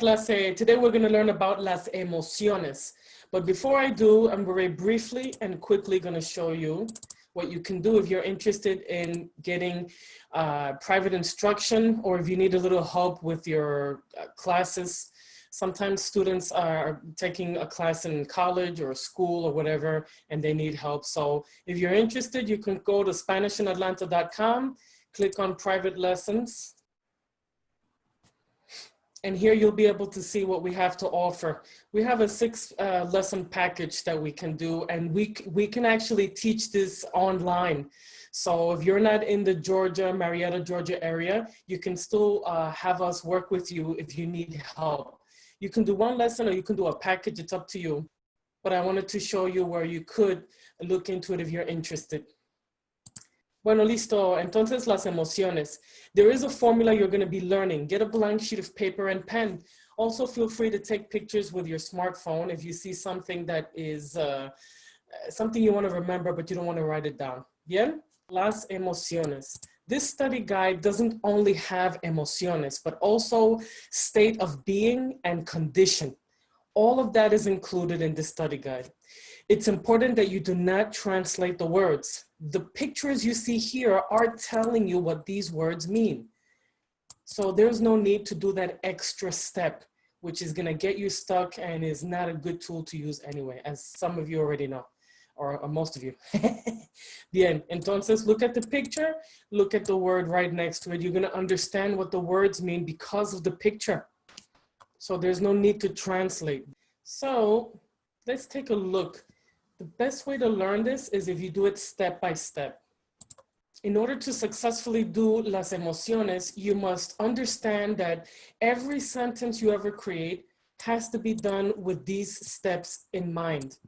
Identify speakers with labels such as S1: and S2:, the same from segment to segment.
S1: clase. Today we're going to learn about las emociones. But before I do, I'm very briefly and quickly going to show you what you can do if you're interested in getting private instruction, or if you need a little help with your classes. Sometimes students are taking a class in college or school or whatever, and they need help. So if you're interested, you can go to SpanishInAtlanta.com, click on private lessons. And here you'll be able to see what we have to offer. We have a 6-lesson package that we can do, and we can actually teach this online. So if you're not in the Marietta, Georgia area, you can still have us work with you if you need help. You can do one lesson or you can do a package, it's up to you. But I wanted to show you where you could look into it if you're interested. Bueno, listo. Entonces, las emociones. There is a formula you're going to be learning. Get a blank sheet of paper and pen. Also, feel free to take pictures with your smartphone if you see something that is something you want to remember, but you don't want to write it down. Bien? Las emociones. This study guide doesn't only have emociones, but also state of being and condition. All of that is included in this study guide. It's important that you do not translate the words. The pictures you see here are telling you what these words mean. So there's no need to do that extra step, which is going to get you stuck and is not a good tool to use anyway, as some of you already know, or most of you. Bien, entonces look at the picture, look at the word right next to it. You're going to understand what the words mean because of the picture. So there's no need to translate. So let's take a look. The best way to learn this is if you do it step by step. In order to successfully do las emociones, you must understand that every sentence you ever create has to be done with these steps in mind.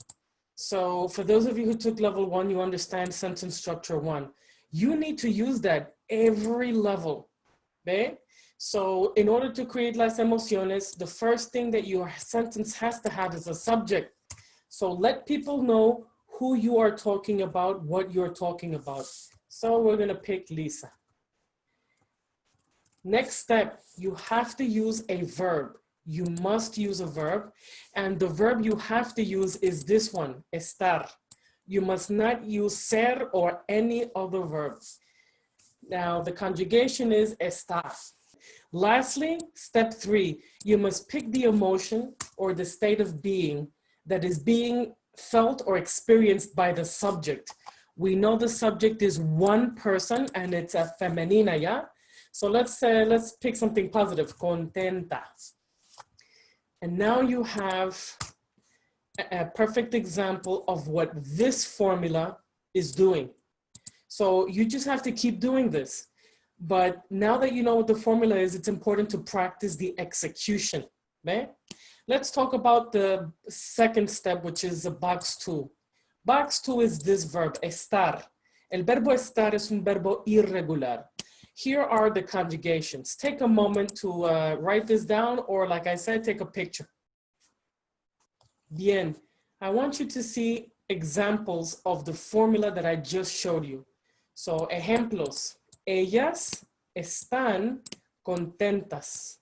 S1: So for those of you who took level 1, you understand sentence structure 1. You need to use that every level, okay? So in order to create las emociones, the first thing that your sentence has to have is a subject. So let people know who you are talking about, what you're talking about. So we're going to pick Lisa. Next step, you have to use a verb. You must use a verb. And the verb you have to use is this one, estar. You must not use ser or any other verb. Now the conjugation is estar. Lastly, step 3, you must pick the emotion or the state of being that is being felt or experienced by the subject. We know the subject is one person and it's a femenina, yeah? So let's pick something positive, contenta. And now you have a perfect example of what this formula is doing. So you just have to keep doing this. But now that you know what the formula is, it's important to practice the execution, okay? Let's talk about the second step, which is box 2. Box 2 is this verb, estar. El verbo estar es un verbo irregular. Here are the conjugations. Take a moment to write this down, or like I said, take a picture. Bien. I want you to see examples of the formula that I just showed you. So, ejemplos. Ellas están contentas.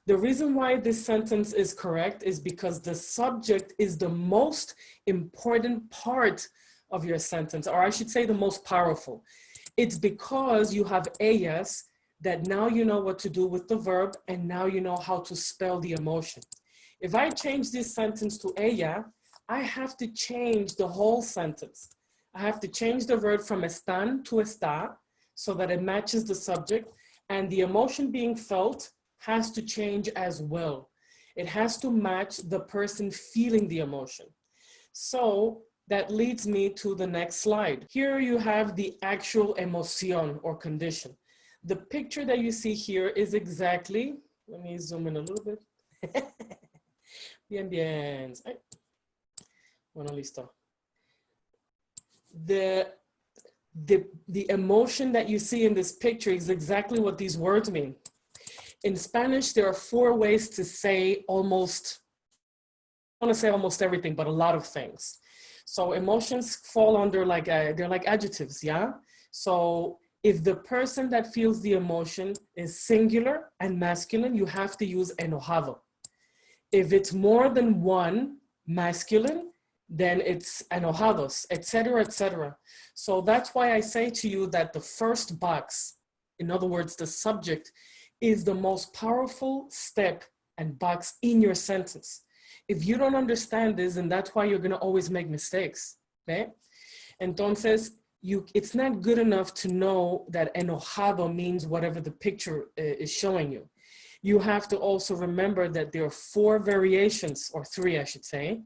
S1: The reason why this sentence is correct is because the subject is the most important part of your sentence, or I should say the most powerful. It's because you have ellas that now you know what to do with the verb, and now you know how to spell the emotion. If I change this sentence to ella, I have to change the whole sentence. I have to change the verb from están to está so that it matches the subject, and the emotion being felt has to change as well. It has to match the person feeling the emotion. So that leads me to the next slide. Here you have the actual emoción or condition. The picture that you see here is exactly, let me zoom in a little bit. Bien, bien. Bueno, listo. The emotion that you see in this picture is exactly what these words mean. In Spanish, there are 4 ways to say almost, I want to say almost everything, but a lot of things. So emotions fall under they're like adjectives, yeah? So if the person that feels the emotion is singular and masculine, you have to use enojado. If it's more than one masculine, then it's enojados, etc., etc. So that's why I say to you that the first box, in other words, the subject, is the most powerful step and box in your sentence. If you don't understand this, and that's why you're going to always make mistakes, okay? Entonces, it's not good enough to know that enojado means whatever the picture is showing you. You have to also remember that there are 4 variations, or 3, I should say,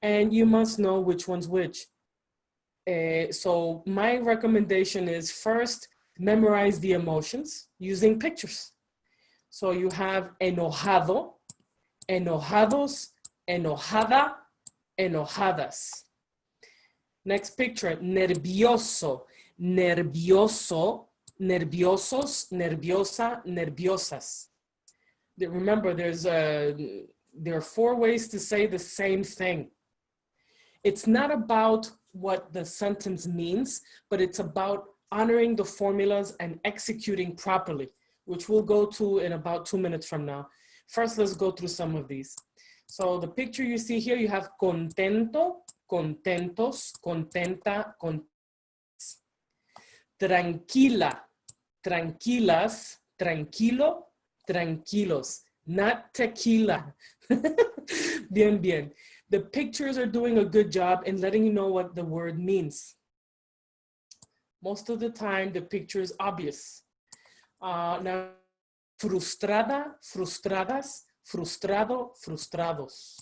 S1: and you must know which one's which. So my recommendation is first, memorize the emotions using pictures. So you have enojado, enojados, enojada, enojadas. Next picture, nervioso, nervioso, nerviosos, nerviosa, nerviosas. Remember, there are 4 ways to say the same thing. It's not about what the sentence means, but it's about honoring the formulas and executing properly, which we'll go to in about 2 minutes from now. First, let's go through some of these. So the picture you see here, you have contento, contentos, contenta, contentas. Tranquila, tranquilas, tranquilo, tranquilos, not tequila. Bien, bien. The pictures are doing a good job in letting you know what the word means. Most of the time, the picture is obvious. Now, frustrada, frustradas, frustrado, frustrados.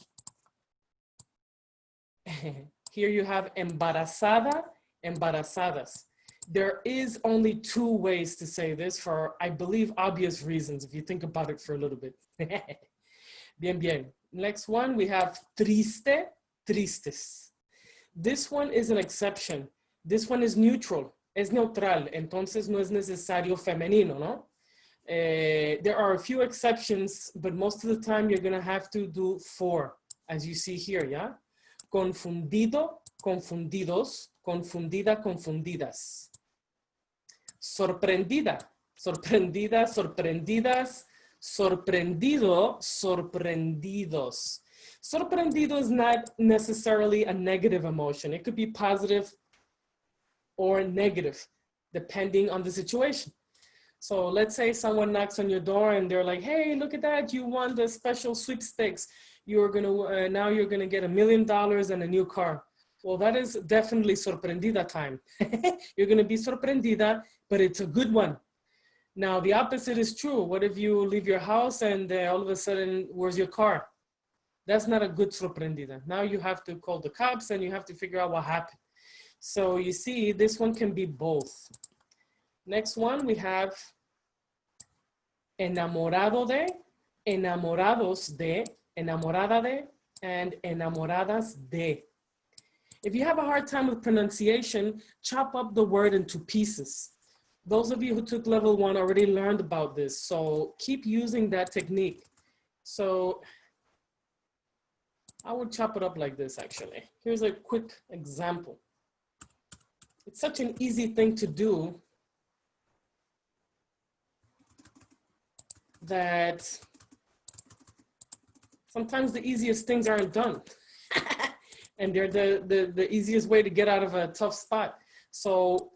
S1: Here you have embarazada, embarazadas. There is only 2 ways to say this for, I believe, obvious reasons, if you think about it for a little bit. Bien, bien. Next one, we have triste, tristes. This one is an exception. This one is neutral, es neutral, entonces no es necesario femenino, ¿no? There are a few exceptions, but most of the time you're gonna have to do 4, as you see here, yeah? Confundido, confundidos, confundida, confundidas. Sorprendida, sorprendida, sorprendidas, sorprendido, sorprendidos. Sorprendido is not necessarily a negative emotion. It could be positive or negative, depending on the situation. So let's say someone knocks on your door and they're like, hey, look at that, you won the special sweepstakes. You're gonna, now you're gonna get $1 million and a new car. Well, that is definitely sorprendida time. You're gonna be sorprendida, but it's a good one. Now, the opposite is true. What if you leave your house and all of a sudden, where's your car? That's not a good sorprendida. Now you have to call the cops and you have to figure out what happened. So you see, this one can be both. Next one, we have enamorado de, enamorados de, enamorada de, and enamoradas de. If you have a hard time with pronunciation, chop up the word into pieces. Those of you who took level 1 already learned about this, so keep using that technique. So I would chop it up like this, actually. Here's a quick example. It's such an easy thing to do that sometimes the easiest things aren't done. And they're the easiest way to get out of a tough spot. So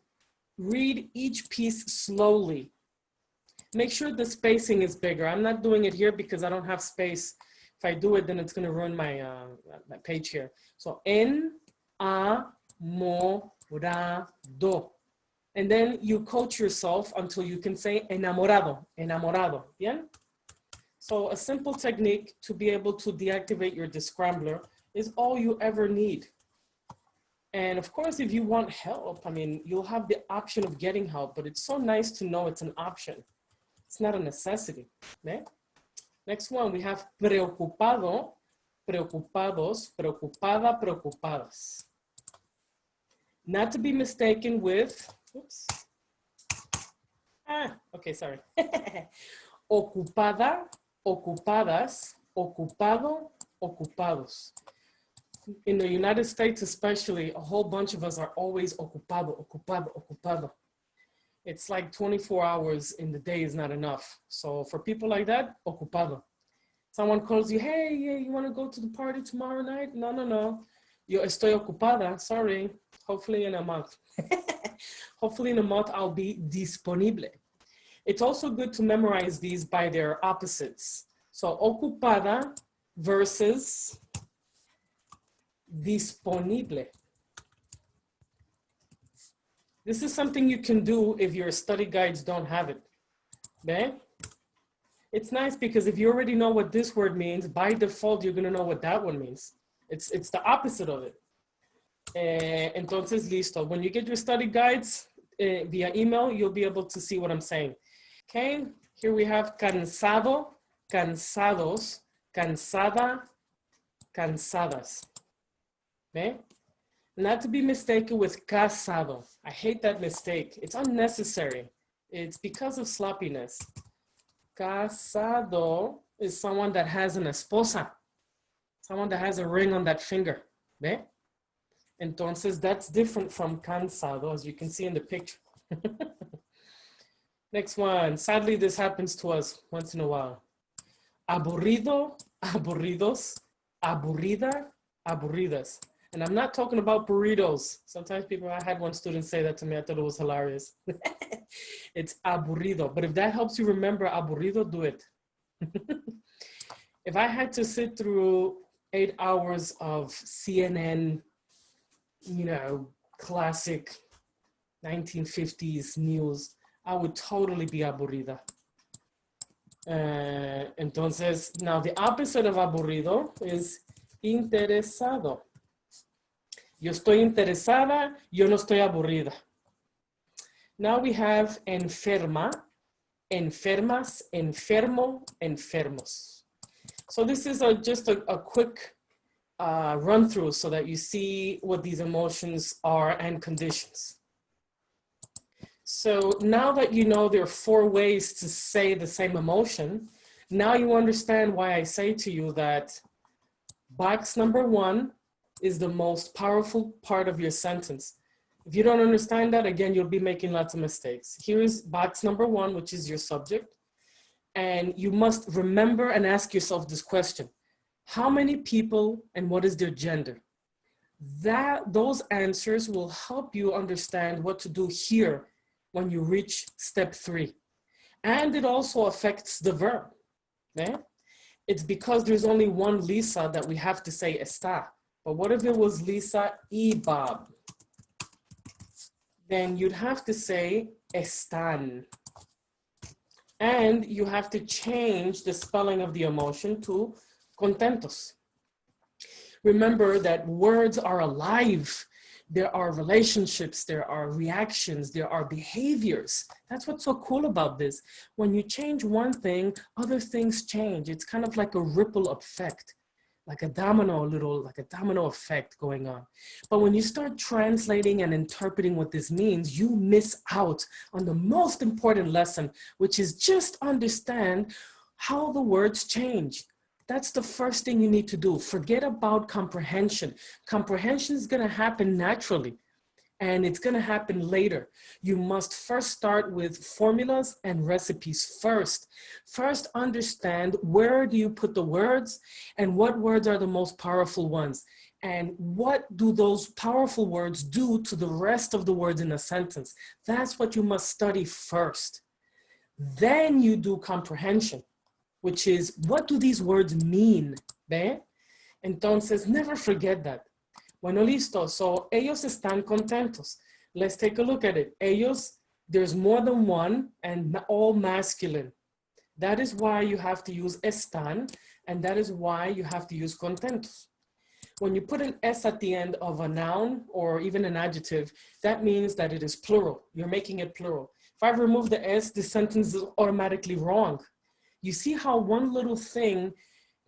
S1: read each piece slowly. Make sure the spacing is bigger. I'm not doing it here because I don't have space. If I do it, then it's gonna ruin my, my page here. So enamorado. And then you coach yourself until you can say enamorado, enamorado, bien? So a simple technique to be able to deactivate your descrambler is all you ever need. And of course, if you want help, I mean, you'll have the option of getting help, but it's so nice to know it's an option. It's not a necessity, okay? Next one, we have preocupado, preocupados, preocupada, preocupadas. Not to be mistaken with, oops. Okay, sorry. Ocupada, ocupadas, ocupado, ocupados. In the United States especially, a whole bunch of us are always ocupado, ocupado, ocupado. It's like 24 hours in the day is not enough. So for people like that, ocupado. Someone calls you, hey, yeah, you want to go to the party tomorrow night? No, no, no. Yo estoy ocupada, sorry. Hopefully in a month. Hopefully in a month I'll be disponible. It's also good to memorize these by their opposites. So ocupada versus disponible. This is something you can do if your study guides don't have it. Okay? It's nice because if you already know what this word means, by default, you're going to know what that one means. It's the opposite of it. Entonces, listo. When you get your study guides via email, you'll be able to see what I'm saying. Okay, here we have cansado, cansados, cansada, cansadas. Okay? Not to be mistaken with casado. I hate that mistake. It's unnecessary. It's because of sloppiness. Casado is someone that has an esposa, someone that has a ring on that finger. ¿Ve? Entonces, that's different from cansado, as you can see in the picture. Next one. Sadly, this happens to us once in a while. Aburrido, aburridos, aburrida, aburridas. And I'm not talking about burritos. Sometimes I had one student say that to me. I thought it was hilarious. It's aburrido. But if that helps you remember aburrido, do it. If I had to sit through 8 hours of CNN, you know, classic 1950s news, I would totally be aburrida. Entonces, now the opposite of aburrido is interesado. Yo estoy interesada, yo no estoy aburrida. Now we have enferma, enfermas, enfermo, enfermos. So this is just a quick run through so that you see what these emotions are and conditions. So now that you know there are 4 ways to say the same emotion, now you understand why I say to you that box number 1 is the most powerful part of your sentence. If you don't understand that, again, you'll be making lots of mistakes. Here's box number 1, which is your subject. And you must remember and ask yourself this question. How many people and what is their gender? Those answers will help you understand what to do here when you reach step 3. And it also affects the verb. Okay? It's because there's only one Lisa that we have to say Estar. But what if it was Lisa y Bob? Then you'd have to say están. And you have to change the spelling of the emotion to contentos. Remember that words are alive. There are relationships, there are reactions, there are behaviors. That's what's so cool about this. When you change one thing, other things change. It's kind of like a ripple effect, like a domino effect going on. But when you start translating and interpreting what this means, you miss out on the most important lesson, which is just understand how the words change. That's the first thing you need to do. Forget about comprehension. Comprehension is going to happen naturally, and it's going to happen later. You must first start with formulas and recipes first. First, understand where do you put the words and what words are the most powerful ones, and what do those powerful words do to the rest of the words in a sentence. That's what you must study first. Then you do comprehension, which is, what do these words mean? ¿Ve? Entonces, never forget that. Bueno, listo. So, ellos están contentos. Let's take a look at it. Ellos, there's more than one and all masculine. That is why you have to use están, and that is why you have to use contentos. When you put an S at the end of a noun or even an adjective, that means that it is plural. You're making it plural. If I remove the S, the sentence is automatically wrong. You see how one little thing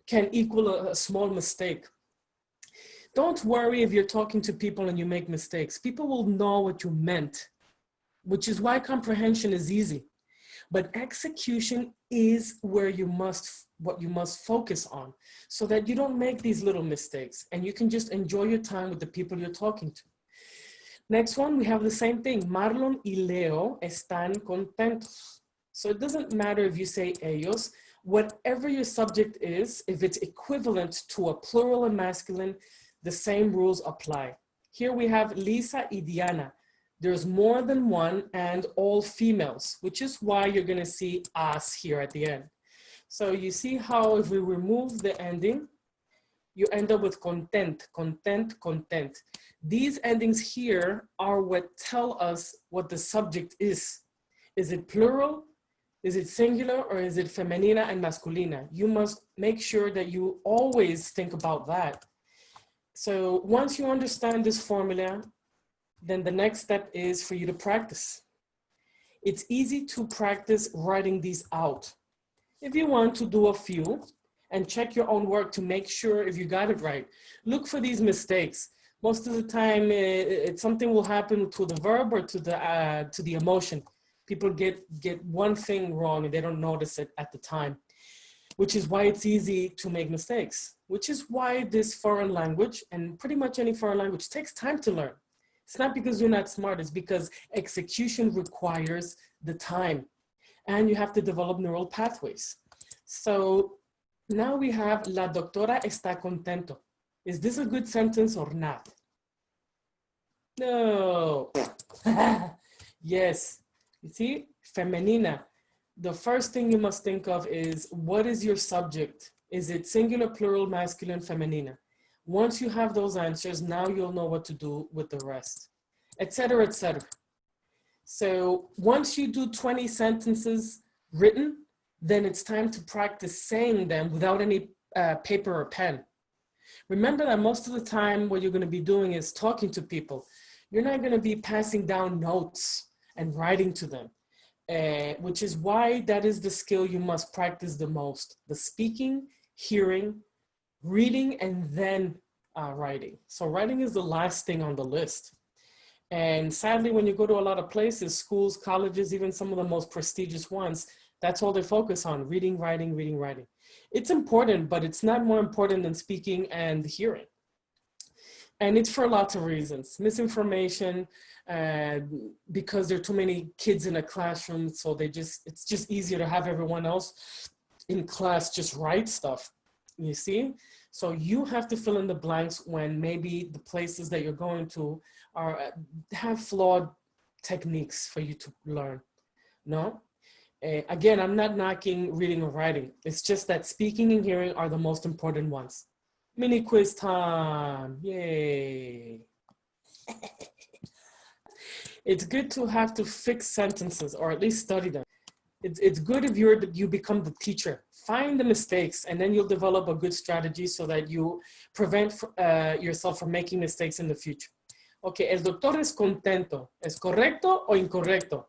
S1: can equal a small mistake. Don't worry if you're talking to people and you make mistakes. People will know what you meant, which is why comprehension is easy. But execution is what you must focus on, so that you don't make these little mistakes and you can just enjoy your time with the people you're talking to. Next one, we have the same thing. Marlon y Leo están contentos. So it doesn't matter if you say ellos Whatever your subject is, if it's equivalent to a plural and masculine, the same rules apply. Here we have Lisa y Diana. There's more than one and all females, which is why you're gonna see as here at the end. So you see how if we remove the ending, you end up with content, content, content. These endings here are what tell us what the subject is. Is it plural? Is it singular, or is it femenina and masculina? You must make sure that you always think about that. So once you understand this formula, then the next step is for you to practice. It's easy to practice writing these out. If you want to do a few and check your own work to make sure if you got it right, look for these mistakes. Most of the time, something will happen to the verb or to the emotion. People get one thing wrong and they don't notice it at the time, which is why it's easy to make mistakes, which is why this foreign language, and pretty much any foreign language, takes time to learn. It's not because you're not smart, it's because execution requires the time and you have to develop neural pathways. So now we have La doctora está contento. Is this a good sentence or not? No. Yes. You see, femenina. The first thing you must think of is, what is your subject? Is it singular, plural, masculine, femenina? Once you have those answers, now you'll know what to do with the rest, etc., etc. So once you do 20 sentences written, then it's time to practice saying them without any paper or pen. Remember that most of the time what you're going to be doing is talking to people. You're not going to be passing down notes and writing to them, which is why that is the skill you must practice the most: the speaking, hearing, reading, and then writing. So writing is the last thing on the list. And sadly, when you go to a lot of places, schools, colleges, even some of the most prestigious ones, that's all they focus on: reading, writing, reading, writing. It's important, but it's not more important than speaking and hearing. And it's for lots of reasons. Misinformation, because there are too many kids in a classroom, so it's just easier to have everyone else in class just write stuff, you see? So you have to fill in the blanks when maybe the places that you're going to have flawed techniques for you to learn, no? Again, I'm not knocking reading or writing. It's just that speaking and hearing are the most important ones. Mini quiz time, yay. It's good to have to fix sentences or at least study them. It's good if you become the teacher. Find the mistakes and then you'll develop a good strategy so that you prevent yourself from making mistakes in the future. Okay, el doctor es contento. ¿Es correcto o incorrecto?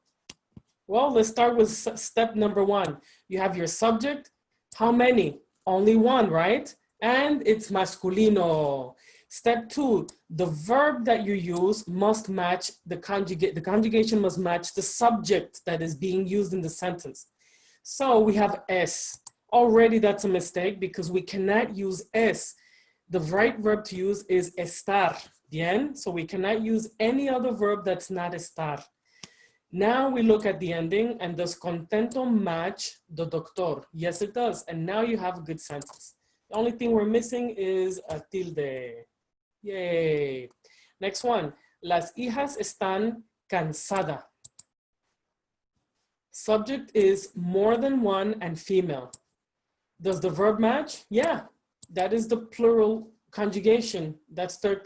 S1: Well, let's start with step number 1. You have your subject. How many? Only one, right? And it's masculino. Step 2, the verb that you use must match the conjugate. The conjugation must match the subject that is being used in the sentence. So we have es. Already that's a mistake because we cannot use es. The right verb to use is estar. Bien? So we cannot use any other verb that's not estar. Now we look at the ending, and does contento match the doctor? Yes, it does. And now you have a good sentence. The only thing we're missing is a tilde. Yay. Next one. Las hijas están cansadas. Subject is more than one and female. Does the verb match? Yeah, that is the plural conjugation. That's third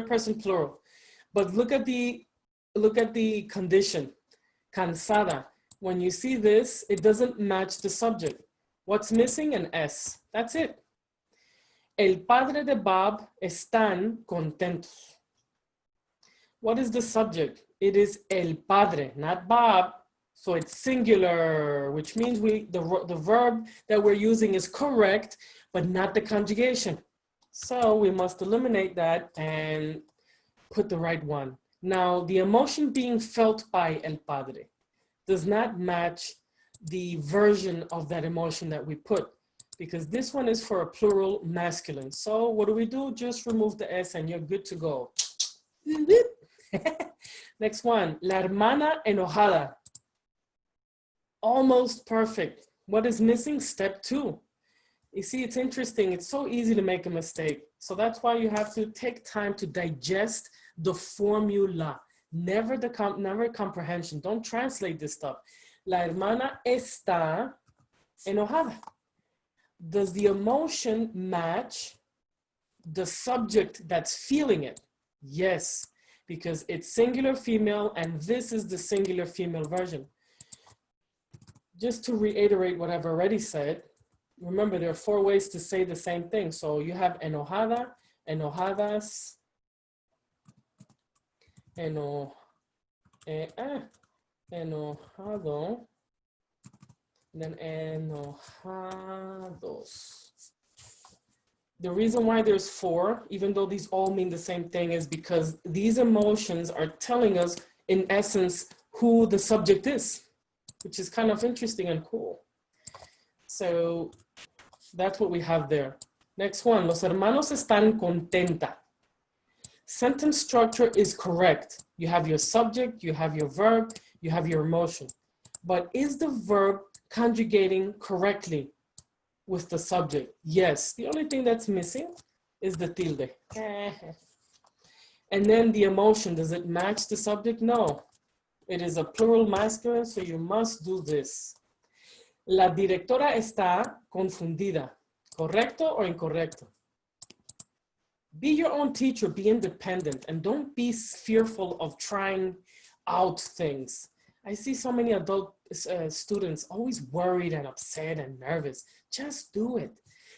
S1: person plural. But look at the condition. Cansada. When you see this, it doesn't match the subject. What's missing? An S. That's it. El padre de Bob están contentos. What is the subject? It is el padre, not Bob. So it's singular, which means the verb that we're using is correct, but not the conjugation. So we must eliminate that and put the right one. Now, the emotion being felt by el padre does not match the version of that emotion that we put, because this one is for a plural masculine. So what do? Just remove the S and you're good to go. Next one, la hermana enojada. Almost perfect. What is missing? Step 2. You see, it's interesting. It's so easy to make a mistake. So that's why you have to take time to digest the formula. Never comprehension. Don't translate this stuff. La hermana está enojada. Does the emotion match the subject that's feeling it? Yes, because it's singular female and this is the singular female version. Just to reiterate what I've already said, remember there are 4 ways to say the same thing. So you have enojada, enojadas, enojado, then enojados. The reason why there's 4, even though these all mean the same thing, is because these emotions are telling us, in essence, who the subject is, which is kind of interesting and cool. So that's what we have there. Next one, los hermanos están contenta. Sentence structure is correct. You have your subject, you have your verb, you have your emotion. But is the verb conjugating correctly with the subject? Yes. The only thing that's missing is the tilde. And then the emotion, does it match the subject? No. It is a plural masculine, so you must do this. La directora está confundida. ¿Correcto o incorrecto? Be your own teacher, be independent, and don't be fearful of trying out things. I see so many adult students always worried and upset and nervous. Just do it.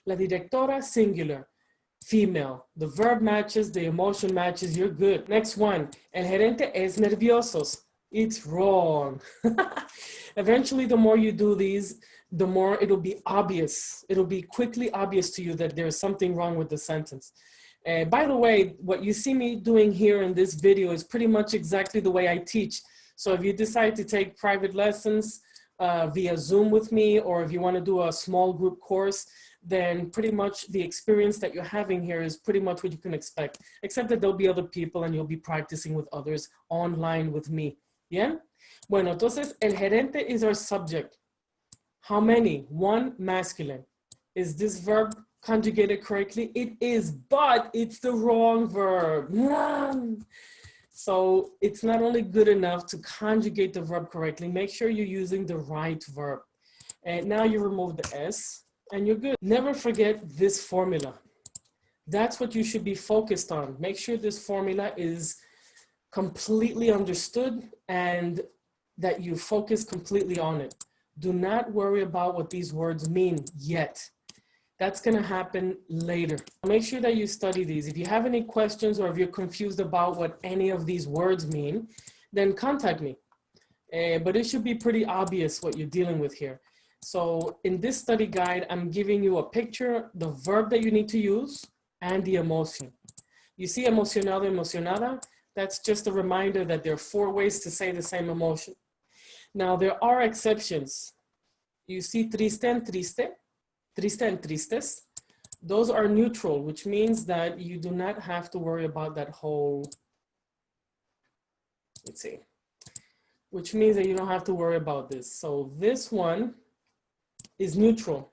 S1: La directora, singular, female. The verb matches, the emotion matches, you're good. Next one, el gerente es nerviosos. It's wrong. Eventually, the more you do these, the more it'll be obvious. It'll be quickly obvious to you that there's something wrong with the sentence. By the way, what you see me doing here in this video is pretty much exactly the way I teach. So if you decide to take private lessons via Zoom with me, or if you want to do a small group course, then pretty much the experience that you're having here is pretty much what you can expect, except that there'll be other people and you'll be practicing with others online with me. Yeah? Bueno, entonces, el gerente is our subject. How many? 1 masculine. Is this verb conjugated correctly? It is, but it's the wrong verb. So it's not only good enough to conjugate the verb correctly, make sure you're using the right verb. And now you remove the S and you're good. Never forget this formula. That's what you should be focused on. Make sure this formula is completely understood and that you focus completely on it. Do not worry about what these words mean yet. That's going to happen later. Make sure that you study these. If you have any questions or if you're confused about what any of these words mean, then contact me. But it should be pretty obvious what you're dealing with here. So in this study guide, I'm giving you a picture, the verb that you need to use, and the emotion. You see emocionado, emocionada? That's just a reminder that there are 4 ways to say the same emotion. Now, there are exceptions. You see triste and triste, triste and tristes. Those are neutral, which means that you do not have to worry about that whole, let's see, which means that you don't have to worry about this. So this one is neutral.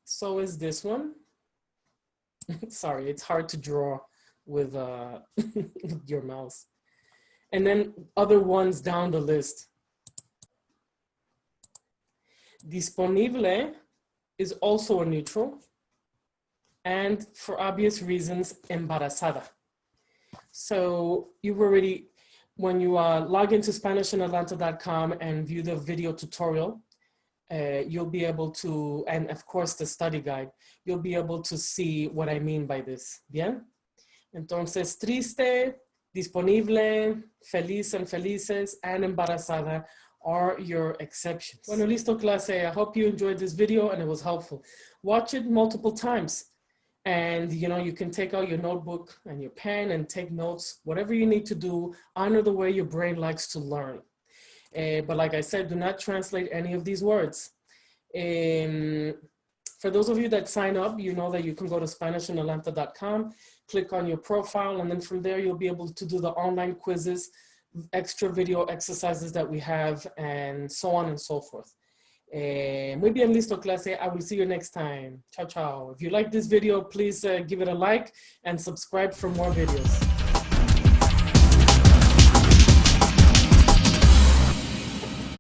S1: So is this one. Sorry, it's hard to draw with your mouse. And then other ones down the list. Disponible is also a neutral, and for obvious reasons, embarazada. So you've already, when you log into SpanishInAtlanta.com and view the video tutorial, you'll be able to, and of course the study guide, you'll be able to see what I mean by this. Bien? Entonces, triste, disponible, feliz and felices, and embarazada are your exceptions. Bueno, listo, clase. I hope you enjoyed this video and it was helpful. Watch it multiple times. And you can take out your notebook and your pen and take notes, whatever you need to do, honor the way your brain likes to learn. But like I said, do not translate any of these words. For those of you that sign up, you know that you can go to SpanishInAtlanta.com, click on your profile, and then from there you'll be able to do the online quizzes, extra video exercises that we have, and so on and so forth. Muy bien, listo, clase. I will see you next time. Ciao, ciao. If you like this video, please give it a like and subscribe for more videos.